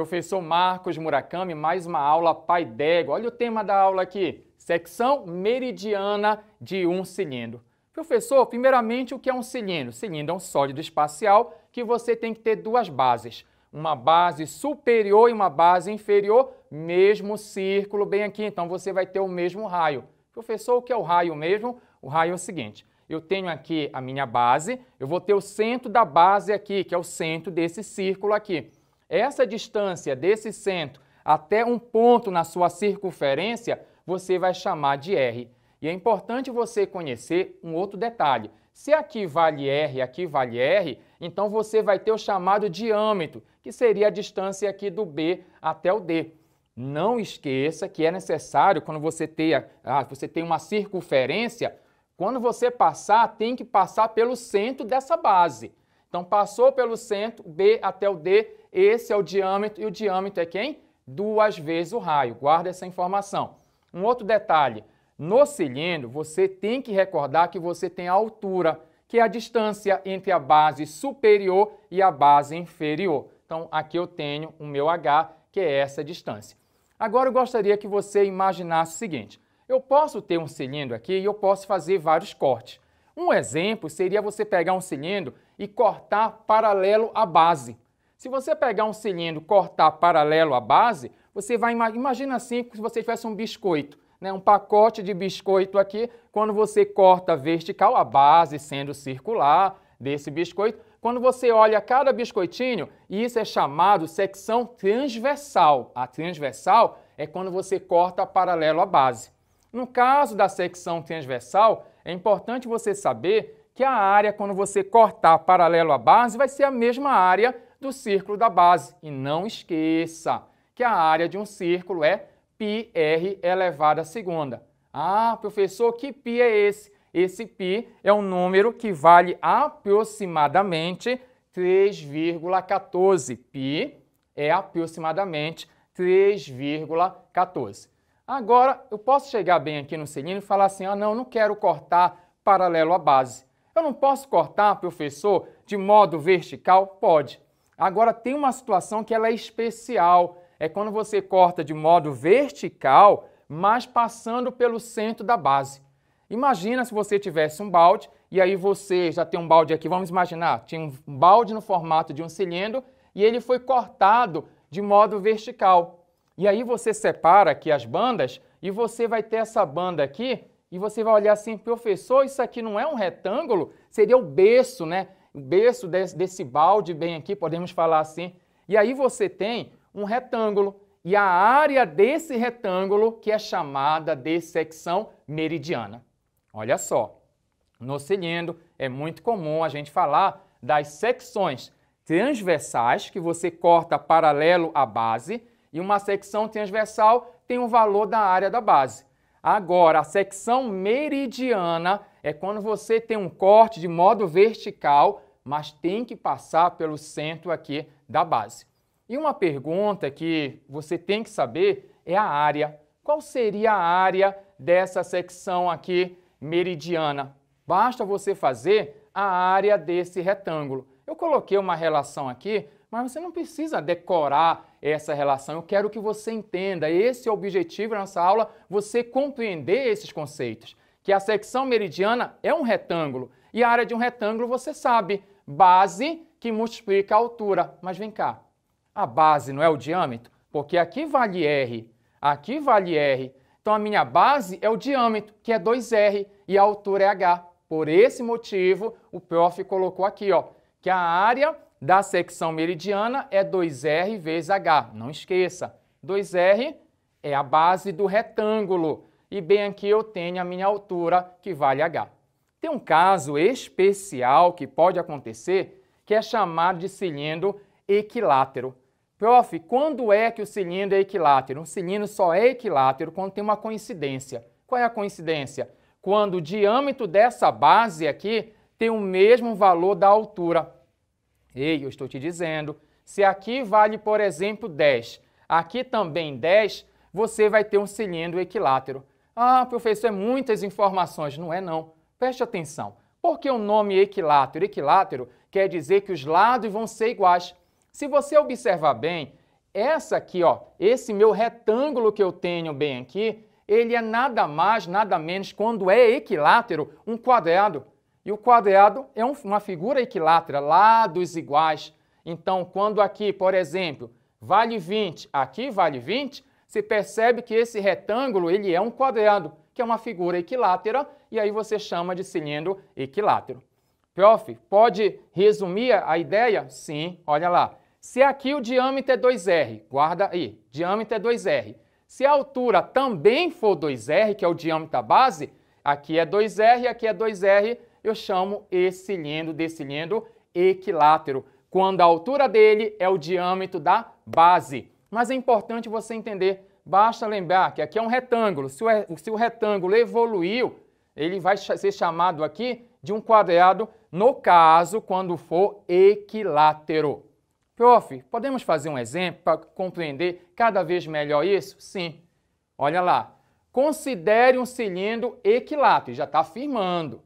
Professor Marcos Murakami, mais uma aula Pai d'Égua. Olha o tema da aula aqui, secção meridiana de um cilindro. Professor, primeiramente, o que é um cilindro? Cilindro é um sólido espacial que você tem que ter duas bases. Uma base superior e uma base inferior, mesmo círculo bem aqui, então você vai ter o mesmo raio. Professor, o que é o raio mesmo? O raio é o seguinte, eu tenho aqui a minha base, eu vou ter o centro da base aqui, que é o centro desse círculo aqui. Essa distância desse centro até um ponto na sua circunferência, você vai chamar de R. E é importante você conhecer um outro detalhe. Se aqui vale R e aqui vale R, então você vai ter o chamado diâmetro, que seria a distância aqui do B até o D. Não esqueça que é necessário, quando você tem uma circunferência, quando você passar, tem que passar pelo centro dessa base. Então, passou pelo centro, B até o D, esse é o diâmetro, e o diâmetro é quem? 2 vezes o raio. Guarda essa informação. Um outro detalhe, no cilindro, você tem que recordar que você tem a altura, que é a distância entre a base superior e a base inferior. Então, aqui eu tenho o meu H, que é essa distância. Agora, eu gostaria que você imaginasse o seguinte, eu posso ter um cilindro aqui e eu posso fazer vários cortes. Um exemplo seria você pegar um cilindro e cortar paralelo à base. Se você pegar um cilindro e cortar paralelo à base, você vai, imagina assim, se você tivesse um biscoito, né? Um pacote de biscoito aqui, quando você corta vertical, a base sendo circular desse biscoito, quando você olha cada biscoitinho, isso é chamado secção transversal. A transversal é quando você corta paralelo à base. No caso da secção transversal, é importante você saber que a área, quando você cortar paralelo à base, vai ser a mesma área do círculo da base. E não esqueça que a área de um círculo é πr elevado à segunda. Ah, professor, que π é esse? Esse π é um número que vale aproximadamente 3,14. Π é aproximadamente 3,14. Agora, eu posso chegar bem aqui no cilindro e falar assim, não, eu não quero cortar paralelo à base. Eu não posso cortar, professor, de modo vertical? Pode. Agora, tem uma situação que ela é especial. É quando você corta de modo vertical, mas passando pelo centro da base. Imagina se você tivesse um balde, e aí você já tem um balde aqui, vamos imaginar, tinha um balde no formato de um cilindro, e ele foi cortado de modo vertical. E aí você separa aqui as bandas, e você vai ter essa banda aqui, e você vai olhar assim, professor, isso aqui não é um retângulo? Seria o berço, né? O berço desse balde bem aqui, podemos falar assim. E aí você tem um retângulo, e a área desse retângulo que é chamada de secção meridiana. Olha só, no cilindro é muito comum a gente falar das secções transversais, que você corta paralelo à base, e uma secção transversal tem o valor da área da base. Agora, a secção meridiana é quando você tem um corte de modo vertical, mas tem que passar pelo centro aqui da base. E uma pergunta que você tem que saber é a área. Qual seria a área dessa secção aqui meridiana? Basta você fazer a área desse retângulo. Eu coloquei uma relação aqui, mas você não precisa decorar essa relação. Eu quero que você entenda. Esse é o objetivo da nossa aula, você compreender esses conceitos. Que a secção meridiana é um retângulo. E a área de um retângulo, você sabe, base que multiplica a altura. Mas vem cá, a base não é o diâmetro? Porque aqui vale R, aqui vale R. Então a minha base é o diâmetro, que é 2R, e a altura é H. Por esse motivo, o prof colocou aqui, que a área da secção meridiana é 2R vezes H. Não esqueça, 2R é a base do retângulo. E bem aqui eu tenho a minha altura, que vale H. Tem um caso especial que pode acontecer, que é chamado de cilindro equilátero. Prof, quando é que o cilindro é equilátero? Um cilindro só é equilátero quando tem uma coincidência. Qual é a coincidência? Quando o diâmetro dessa base aqui tem o mesmo valor da altura. Ei, eu estou te dizendo, se aqui vale, por exemplo, 10, aqui também 10, você vai ter um cilindro equilátero. Ah, professor, é muitas informações. Não é não. Preste atenção. Por que o nome equilátero? Equilátero quer dizer que os lados vão ser iguais. Se você observar bem, essa aqui, ó, esse meu retângulo que eu tenho bem aqui, ele é nada mais, nada menos, quando é equilátero, um quadrado. E o quadrado é uma figura equilátera, lados iguais. Então, quando aqui, por exemplo, vale 20, aqui vale 20, você percebe que esse retângulo ele é um quadrado, que é uma figura equilátera, e aí você chama de cilindro equilátero. Prof, pode resumir a ideia? Sim, olha lá. Se aqui o diâmetro é 2R, guarda aí, diâmetro é 2R. Se a altura também for 2R, que é o diâmetro da base, aqui é 2R, aqui é 2R, eu chamo esse cilindro de cilindro equilátero, quando a altura dele é o diâmetro da base. Mas é importante você entender, basta lembrar que aqui é um retângulo. Se o retângulo evoluiu, ele vai ser chamado aqui de um quadrado, no caso, quando for equilátero. Prof, podemos fazer um exemplo para compreender cada vez melhor isso? Sim. Olha lá. Considere um cilindro equilátero, já está afirmando.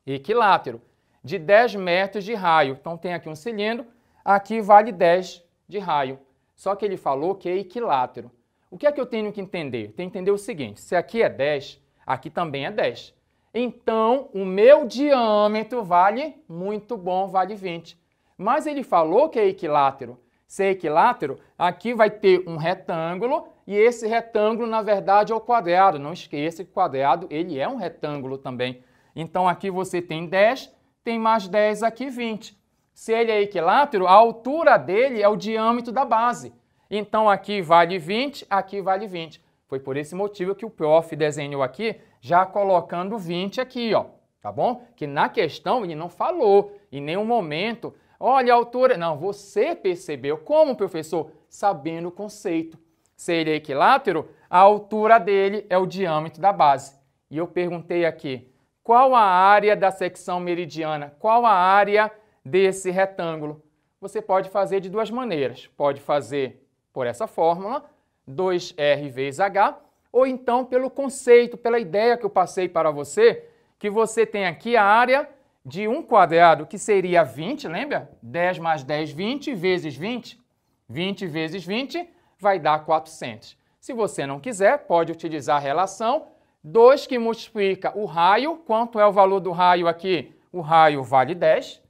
Equilátero, de 10 metros de raio. Então, tem aqui um cilindro, aqui vale 10 de raio. Só que ele falou que é equilátero. O que é que eu tenho que entender? Tenho que entender o seguinte, se aqui é 10, aqui também é 10. Então, o meu diâmetro vale, muito bom, vale 20. Mas ele falou que é equilátero. Se é equilátero, aqui vai ter um retângulo e esse retângulo, na verdade, é o quadrado. Não esqueça que o quadrado ele é um retângulo também. Então, aqui você tem 10, tem mais 10 aqui, 20. Se ele é equilátero, a altura dele é o diâmetro da base. Então, aqui vale 20, aqui vale 20. Foi por esse motivo que o prof desenhou aqui, já colocando 20 aqui, ó. Tá bom? Que na questão ele não falou em nenhum momento, olha a altura. Não, você percebeu. Como, professor? Sabendo o conceito. Se ele é equilátero, a altura dele é o diâmetro da base. E eu perguntei aqui, qual a área da secção meridiana? Qual a área desse retângulo? Você pode fazer de duas maneiras. Pode fazer por essa fórmula, 2R vezes H, ou então pelo conceito, pela ideia que eu passei para você, que você tem aqui a área de um quadrado, que seria 20, lembra? 10 mais 10, 20 vezes 20. 20 vezes 20 vai dar 400. Se você não quiser, pode utilizar a relação 2 que multiplica o raio. Quanto é o valor do raio aqui? O raio vale 10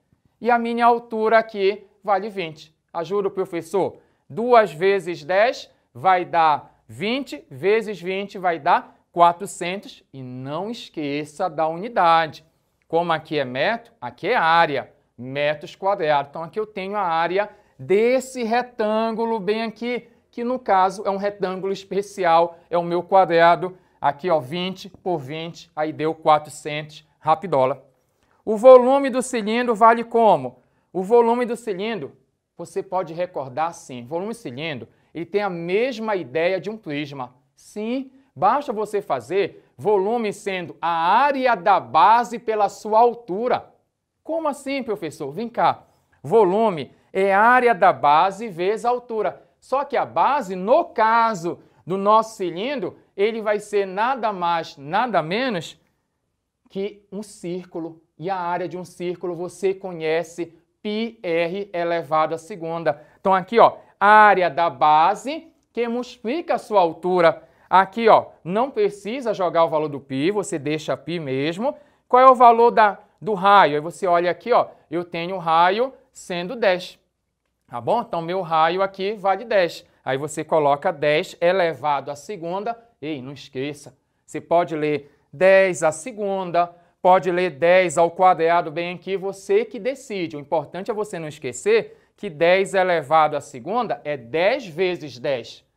e a minha altura aqui vale 20. Ajuda o professor? 2 vezes 10 vai dar 20, vezes 20 vai dar 400. E não esqueça da unidade. Como aqui é metro, aqui é área, metros quadrados. Então, aqui eu tenho a área desse retângulo bem aqui, que no caso é um retângulo especial, é o meu quadrado. Aqui, ó, 20 por 20, aí deu 400, rapidola. O volume do cilindro vale como? O volume do cilindro, você pode recordar sim, o volume do cilindro, ele tem a mesma ideia de um prisma. Sim, basta você fazer volume sendo a área da base pela sua altura. Como assim, professor? Vem cá. Volume é a área da base vezes a altura. Só que a base, no caso do nosso cilindro, ele vai ser nada mais, nada menos que um círculo. E a área de um círculo você conhece πr elevado à segunda. Então aqui, ó, a área da base que multiplica a sua altura. Aqui, ó, não precisa jogar o valor do π, você deixa π mesmo. Qual é o valor do raio? Aí você olha aqui, ó, eu tenho o raio sendo 10. Tá bom? Então, meu raio aqui vale 10. Aí você coloca 10 elevado à segunda. Ei, não esqueça, você pode ler 10 à segunda, pode ler 10 ao quadrado bem aqui, você que decide. O importante é você não esquecer que 10 elevado à segunda é 10 vezes 10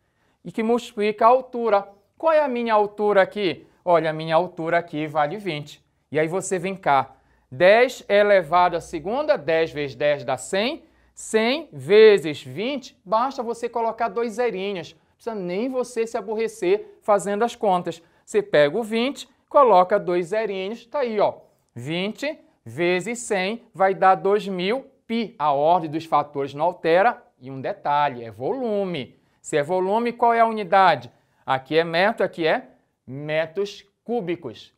e que multiplica a altura. Qual é a minha altura aqui? Olha, a minha altura aqui vale 20. E aí você vem cá, 10 elevado à segunda, 10 vezes 10 dá 100. 100 vezes 20, basta você colocar 2 zerinhos. Não precisa nem você se aborrecer fazendo as contas. Você pega o 20, coloca 2 zerinhos, está aí, ó. 20 vezes 100 vai dar 2000 π. A ordem dos fatores não altera. E um detalhe, é volume. Se é volume, qual é a unidade? Aqui é metro, aqui é metros cúbicos.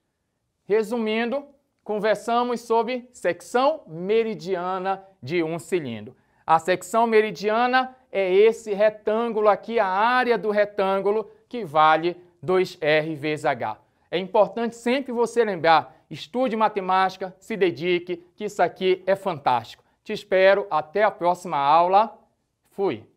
Resumindo, conversamos sobre secção meridiana de um cilindro. A secção meridiana é esse retângulo aqui, a área do retângulo, que vale 2R vezes H. É importante sempre você lembrar, estude matemática, se dedique, que isso aqui é fantástico. Te espero, até a próxima aula. Fui!